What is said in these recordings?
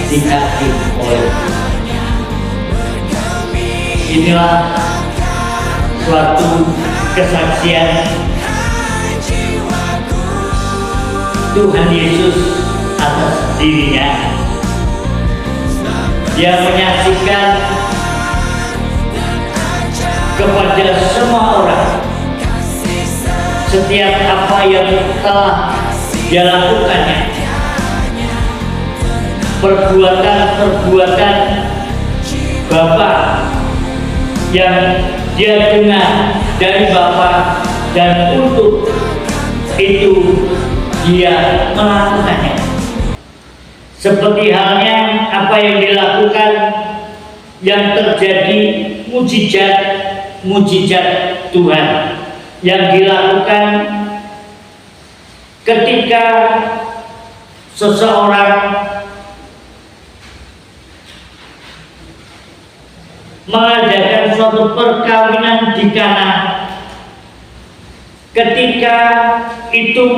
dikasih oleh. Inilah suatu kesaksian Tuhan Yesus atas dirinya. Dia menyaksikan kepada semua orang setiap apa yang telah dia lakukannya, perbuatan-perbuatan Bapa yang dia dengar dari Bapa, dan untuk itu dia melakukannya. Seperti halnya apa yang dilakukan, yang terjadi mujizat Tuhan yang dilakukan ketika seseorang mengadakan suatu perkawinan di Kana. Ketika itu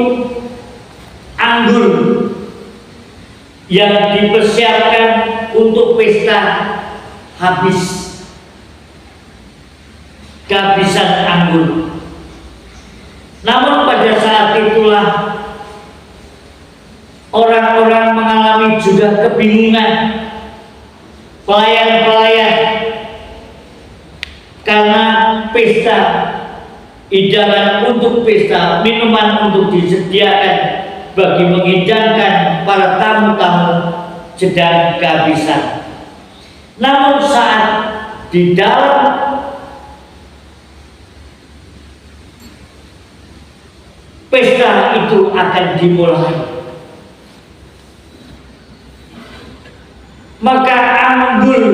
anggur yang dipersiapkan untuk pesta habis, kehabisan anggur. Namun pada saat itulah orang-orang mengalami juga kebingungan, pelayan-pelayan, karena pesta, hidangan untuk pesta, minuman untuk disediakan bagi menghidangkan para tamu-tamu sedang kehabisan. Namun saat di dalam pesta itu akan dimulai, maka anggur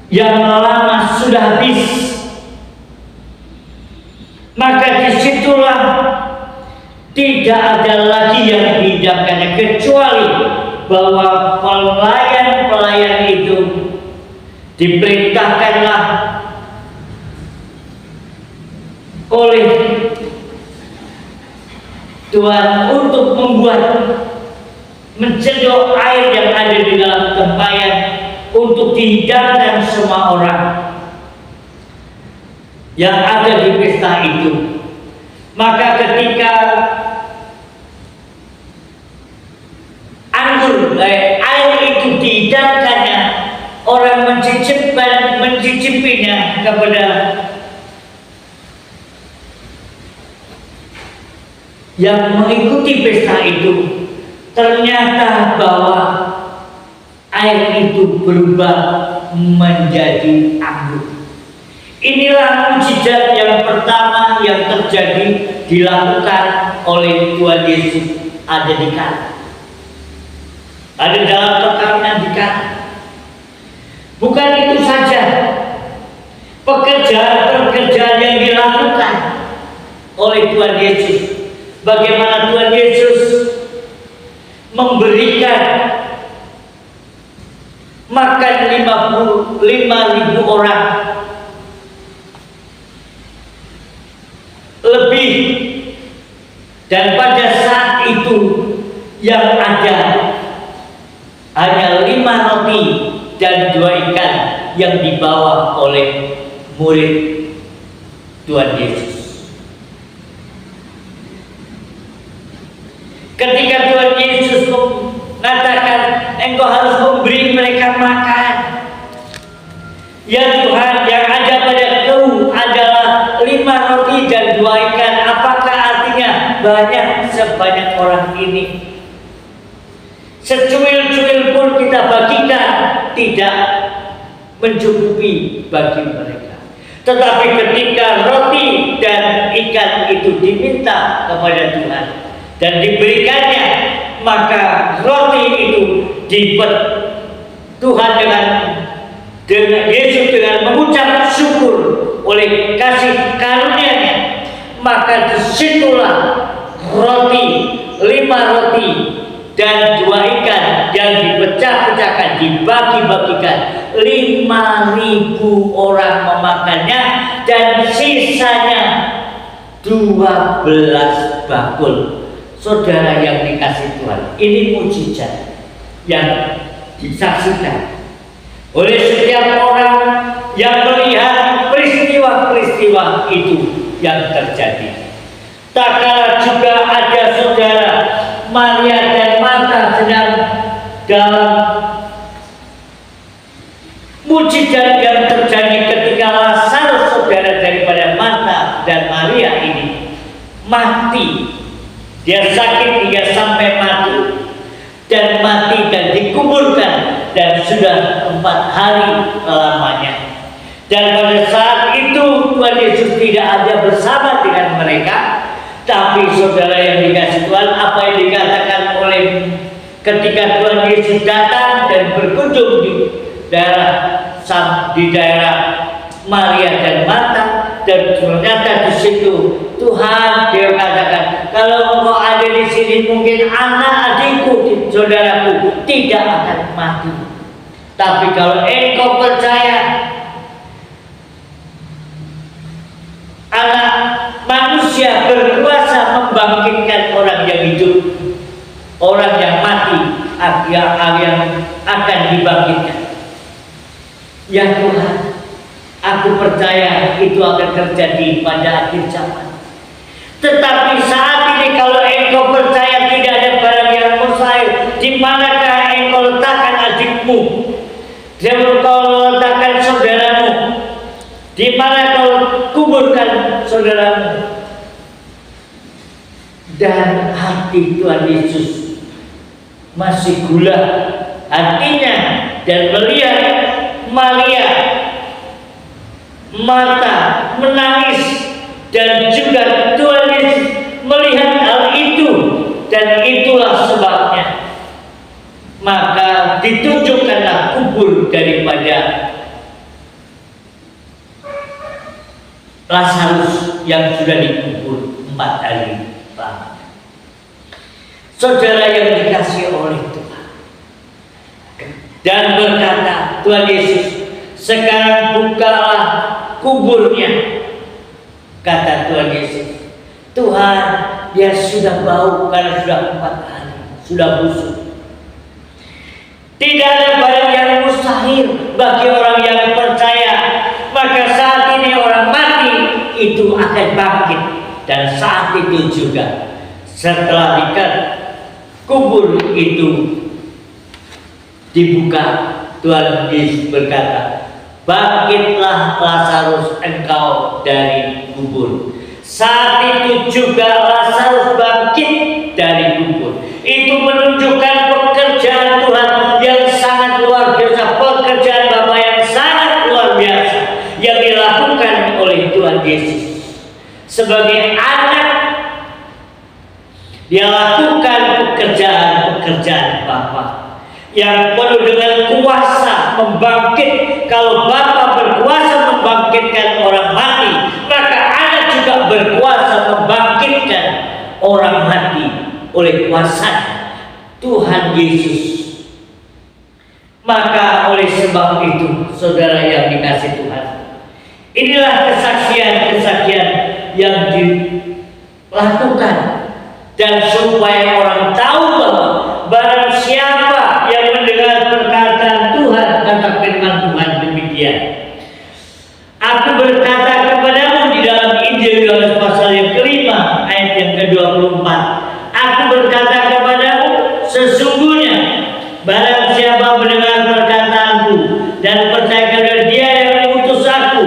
yang lama sudah habis. Maka disitulah tidak ada lagi yang dihidangkannya, kecuali bahwa pelayan-pelayan itu diperintahkanlah oleh Tuhan untuk mencedok air yang ada di dalam tempayan untuk dihidangkan semua orang yang ada di pesta itu. Maka ketika anggur air itu dihidangkannya, orang mencicipinya kepada yang mengikuti pesta itu, ternyata bahwa air itu berubah menjadi anggur. Inilah mujizat yang pertama yang terjadi dilakukan oleh Tuhan Yesus ada di Kana. Ada dalam perkawinan di Kana. Bukan itu saja, pekerjaan-pekerjaan yang dilakukan oleh Tuhan Yesus. Bagaimana Tuhan Yesus memberikan makan 55.000 orang lebih, dan pada saat itu yang ada hanya 5 roti dan 2 ikan yang dibawa oleh murid Tuhan Yesus. Ketika Tuhan Yesus mengatakan, engkau harus memberi mereka makan. Ya Tuhan, yang ada padaku adalah 5 roti dan 2 ikan. Apakah artinya banyak sebanyak orang ini? Secuil-cuil pun kita bagikan, tidak mencukupi bagi mereka. Tetapi ketika roti dan ikan itu diminta kepada Tuhan dan diberikannya, maka roti itu Tuhan dengan Yesus dengan mengucap syukur oleh kasih karunia-Nya, maka disitulah roti, 5 roti dan 2 ikan yang dipecah-pecahkan, dibagi-bagikan, 5.000 orang memakannya, dan sisanya 12 bakul. Saudara yang dikasih Tuhan, ini mujizat yang disaksikan oleh setiap orang yang melihat peristiwa-peristiwa itu yang terjadi. Tak kalah juga ada saudara Maria dan Marta sedang dalam mujizat yang terjadi ketika Lazarus, saudara daripada Marta dan Maria ini, mati. Dia sakit hingga sampai mati, dan mati dan dikuburkan, dan sudah 4 hari lamanya. Dan pada saat itu Tuhan Yesus tidak ada bersama dengan mereka. Tapi saudara yang dikasih Tuhan, apa yang dikatakan oleh ketika Tuhan Yesus datang dan berkunjung di daerah Maria dan Marta, dan ternyata di situ Tuhan dia katakan, kalau engkau ada di sini mungkin anak adikku, saudaraku tidak akan mati. Tapi kalau engkau percaya, anak manusia berkuasa membangkitkan orang yang hidup, orang yang mati yang akan dibangkitkan. Ya Tuhan, aku percaya itu akan terjadi pada akhir zaman. Tetapi saat ini kalau engkau percaya tidak ada barang yang mustahil, di manakah engkau letakkan adikmu? Engkau letakkan saudaramu? Di mana kau kuburkan saudaramu? Dan hati Tuhan Yesus masih gula hatinya dan melihat Maria, Marta menangis, dan juga Tuhan Yesus melihat hal itu, dan itulah sebabnya maka ditunjukkanlah kubur daripada Lazarus yang sudah dikubur 4 hari lamanya. Saudara yang dikasihi oleh Tuhan, dan berkata Tuhan Yesus, sekarang bukalah kuburnya. Kata Tuhan Yesus, Tuhan, dia sudah bau karena sudah 4 hari, sudah busuk. Tidak ada barang yang mustahil bagi orang yang percaya. Maka saat ini orang mati itu akan bangkit, dan saat itu juga setelah kubur itu dibuka, Tuhan Yesus berkata, bangkitlah Lazarus engkau dari kubur. Saat itu juga Lazarus bangkit dari kubur. Itu menunjukkan pekerjaan Tuhan yang sangat luar biasa, pekerjaan Bapa yang sangat luar biasa yang dilakukan oleh Tuhan Yesus. Sebagai anak, dia lakukan pekerjaan Bapa yang penuh dengan kuasa membangkit. Kalau Bapa berkuasa membangkitkan orang mati, maka anak juga berkuasa membangkitkan orang mati oleh kuasa Tuhan Yesus. Maka oleh sebab itu, saudara yang dikasihi Tuhan, inilah kesaksian-kesaksian yang dilakukan, dan supaya orang tahu bahwa barang siapa yang mendengar perkataan Tuhan, kata firman Tuhan demikian, aku berkata kepadamu di dalam Injil Yohanes pasal yang kelima ayat yang ke-24, aku berkata kepadamu, sesungguhnya barang siapa mendengar perkataanku dan percaya kepada Dia yang mengutus aku,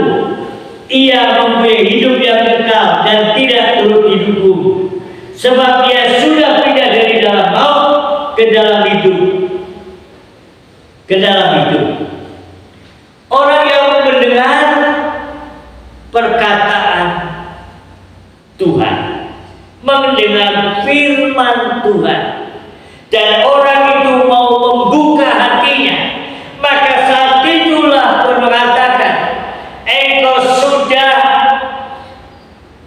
ia mempunyai hidup yang kekal dan tidak turut dihukum, sebab ia sudah pindah dari dalam maut ke dalam hidup. Orang yang mendengar perkataan Tuhan, mendengar firman Tuhan, dan orang itu mau membuka hatinya, maka saat itulah Tuhan mengatakan, engkau sudah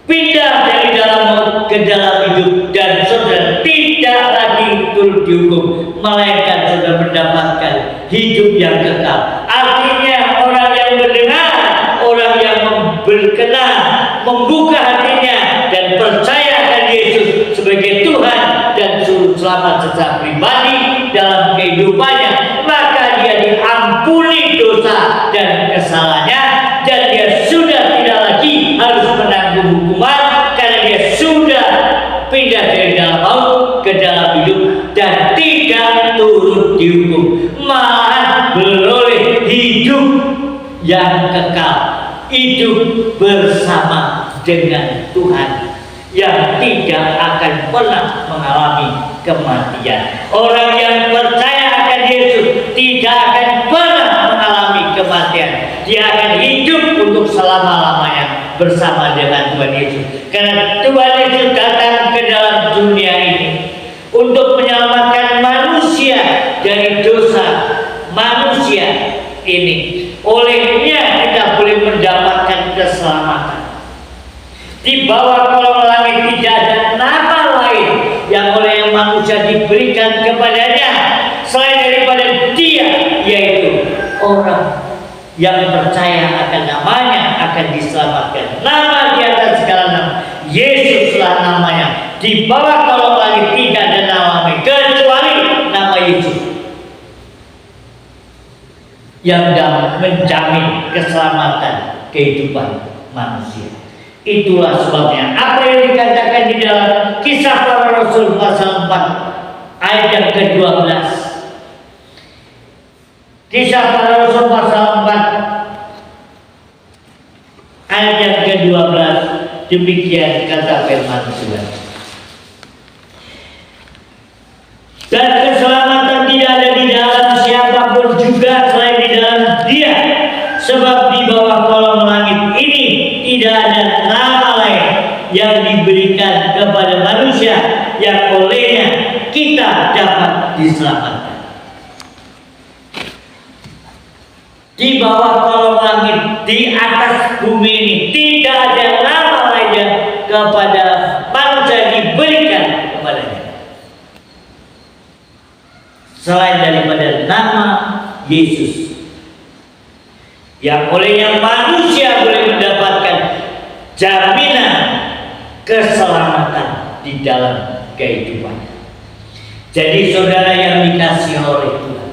pindah dari dalam maut ke dalam hidup, dan saudara tidak lagi turut dihukum, melainkan saudara mendapatkan hidup yang kekal. Artinya orang yang mendengar, orang yang berkenan, membuka hatinya dan percaya akan Yesus sebagai Tuhan selamat secara pribadi dalam kehidupannya, maka dia diampuni dosa dan kesalahannya, dan dia sudah tidak lagi harus menanggung hukuman karena dia sudah pindah dari dalam maut ke dalam hidup dan tidak turut dihukum, malah beroleh hidup yang kekal, hidup bersama dengan Tuhan yang tidak akan pernah mengalami kematian. Orang yang percaya akan Yesus tidak akan pernah mengalami kematian. Dia akan hidup untuk selama-lamanya bersama dengan Tuhan Yesus. Karena Tuhan Yesus datang ke dalam dunia ini untuk menyelamatkan manusia dari dosa manusia ini. Olehnya kita boleh mendapatkan keselamatan. Di bawah kolong langit tidak ada nama lain yang oleh manusia diberikan kepadanya selain daripada Dia, yaitu orang yang percaya akan namanya akan diselamatkan. Nama di atas segala nama, Yesuslah namanya. Di bawah kolong langit tidak ada nama lain kecuali nama Yesus yang dapat menjamin keselamatan kehidupan manusia. Itulah sebabnya apa yang dikatakan di dalam Kisah Para Rasul pasal 4 ayat yang ke-12. Kisah Para Rasul pasal 4 ayat yang ke-12, demikian kata firman Tuhan. Dan keselamatan tidak ada di dalam siapapun juga selain di dalam Dia, sebab di bawah kolong langit ini tidak ada nama lain yang diberikan kepada manusia yang olehnya kita dapat diselamatkan. Di bawah kolong langit, di atas bumi ini tidak ada nama lain kepada manusia yang diberikan kepadanya selain daripada nama Yesus, yang olehnya manusia boleh mendapatkan jaminan keselamatan di dalam kehidupannya. Jadi saudara yang dikasihi oleh Tuhan,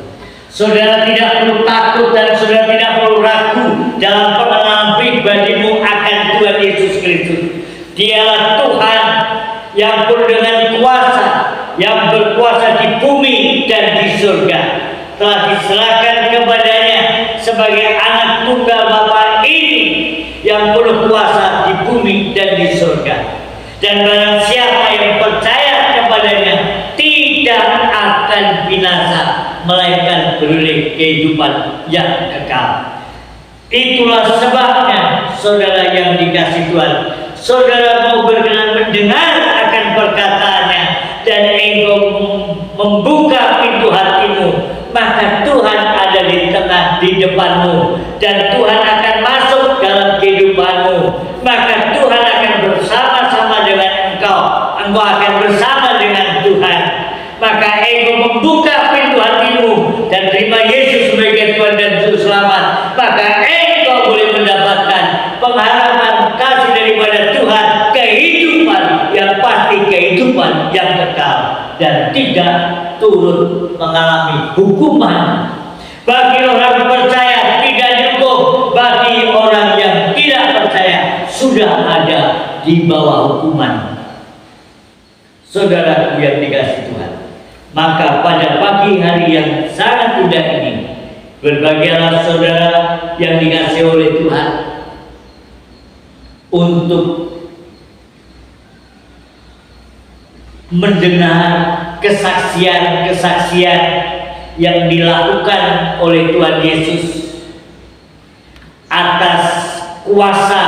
saudara tidak perlu takut dan saudara tidak perlu ragu dalam pengenalan pribadimu akan Tuhan Yesus Kristus. Dialah Tuhan yang penuh dengan kuasa, yang berkuasa di bumi dan di surga, telah diserahkan kepadanya sebagai anak tunggal Bapa ini yang penuh kuasa di bumi dan di surga. Dan barang siapa yang percaya kepadanya tidak akan binasa, melainkan beroleh kehidupan yang kekal. Itulah sebabnya saudara yang dikasihi Tuhan, saudara mau berkenan mendengar akan perkataannya dan engkau membuka pintu hatimu, maka Tuhan ada di tengah di depanmu dan Tuhan akan masuk dalam kehidupanmu. Maka Tuhan akan bersama-sama dengan engkau akan bersama dengan Tuhan. Maka engkau membuka pintu hatimu dan terima Yesus sebagai Tuhan dan Juru Selamat, maka engkau boleh mendapatkan pengharapan kasih daripada Tuhan, kehidupan yang pasti, kehidupan yang kekal dan tidak turut mengalami hukuman. Bagi orang percaya tidak dihukum, bagi orang yang tidak percaya sudah ada di bawah hukuman. Saudara yang dikasihi Tuhan, maka pada pagi hari yang sangat indah ini, berbahagialah saudara yang dikasihi oleh Tuhan untuk mendengar kesaksian-kesaksian yang dilakukan oleh Tuhan Yesus atas kuasa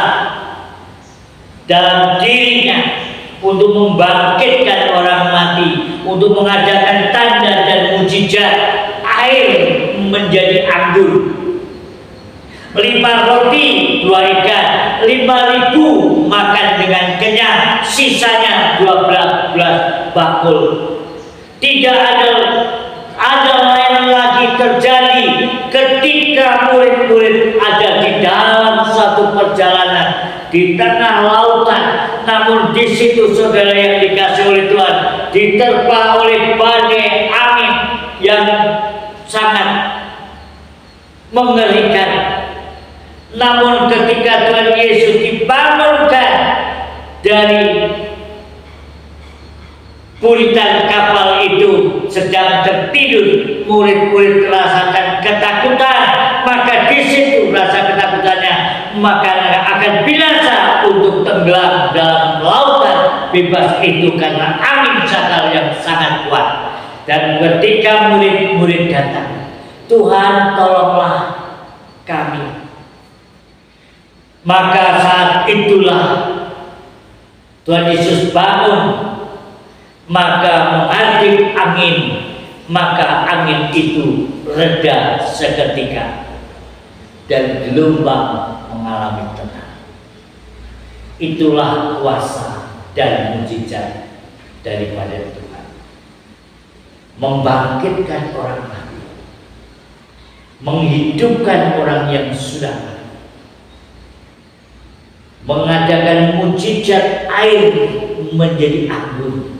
dalam dirinya untuk membangkitkan orang mati, untuk mengadakan tanda dan mujizat, air menjadi anggur, 5 roti 2 ikan, 5.000 makan dengan kenyang, sisanya 12 bakul. Tidak ada lain lagi terjadi ketika murid-murid ada di dalam suatu perjalanan di tengah lautan. Namun di situ saudara yang dikasihi oleh Tuhan, diterpa oleh badai angin yang sangat mengerikan. Namun ketika Tuhan Yesus dibangunkan dari puritan kapal itu sedang tertidur, murid-murid merasakan ketakutan, maka di situ rasa ketakutannya maka akan binasa untuk tenggelam dalam lautan bebas itu karena angin sakal yang sangat kuat. Dan ketika murid-murid datang, Tuhan tolonglah kami. Maka saat itulah Tuhan Yesus bangun, maka menghadap angin, maka angin itu reda seketika dan gelombang mengalami tenang. Itulah kuasa dan mujizat daripada Tuhan, membangkitkan orang mati, menghidupkan orang yang sudah mati, mengadakan mujizat air menjadi anggur.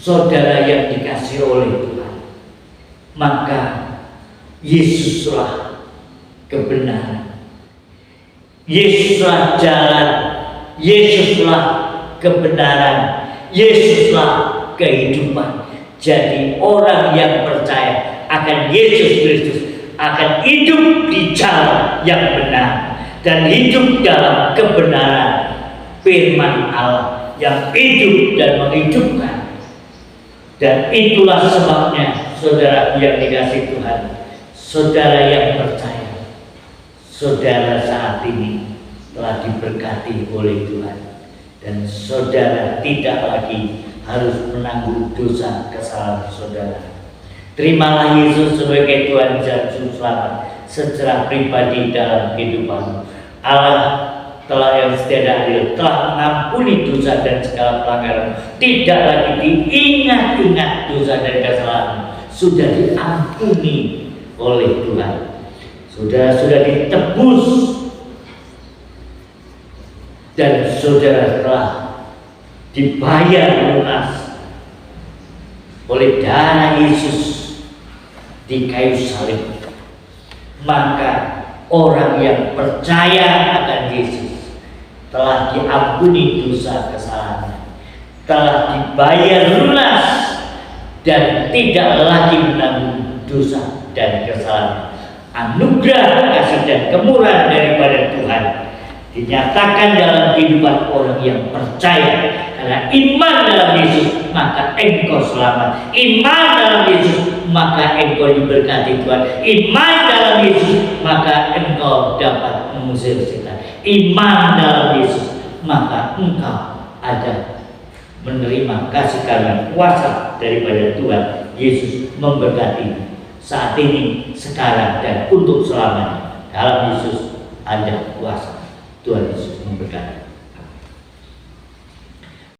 Saudara yang dikasihi oleh Tuhan, maka Yesuslah kebenaran, Yesuslah jalan, Yesuslah kebenaran, Yesuslah kehidupan. Jadi orang yang percaya akan Yesus Kristus akan hidup di jalan yang benar dan hidup dalam kebenaran firman Allah yang hidup dan menghidupkan. Dan itulah sebabnya saudara yang dikasihi Tuhan, saudara yang percaya, saudara saat ini telah diberkati oleh Tuhan, dan saudara tidak lagi harus menanggung dosa kesalahan saudara. Terimalah Yesus sebagai Tuhan dan Juru Selamat secara pribadi dalam kehidupan. Allah telah yang setia dan adil telah mengampuni dosa dan segala pelanggaran. Tidak lagi diingat-ingat dosa dan kesalahan, sudah diampuni oleh Tuhan. Sudah ditebus, dan saudara telah dibayar lunas oleh darah Yesus di kayu salib. Maka orang yang percaya akan Yesus telah diampuni dosa kesalahannya, telah dibayar lunas, dan tidak lagi menanggung dosa dan kesalahan. Anugerah kasih dan kemurahan daripada Tuhan dinyatakan dalam kehidupan orang yang percaya. Karena iman dalam Yesus maka engkau selamat, iman dalam Yesus maka engkau diberkati Tuhan, iman dalam Yesus maka engkau dapat mengusir setan, iman dalam Yesus maka engkau ada menerima kasih karunia kuasa daripada Tuhan Yesus memberkati saat ini, sekarang, dan untuk selamanya. Dalam Yesus ada kuasa. Tuhan Yesus memberkati.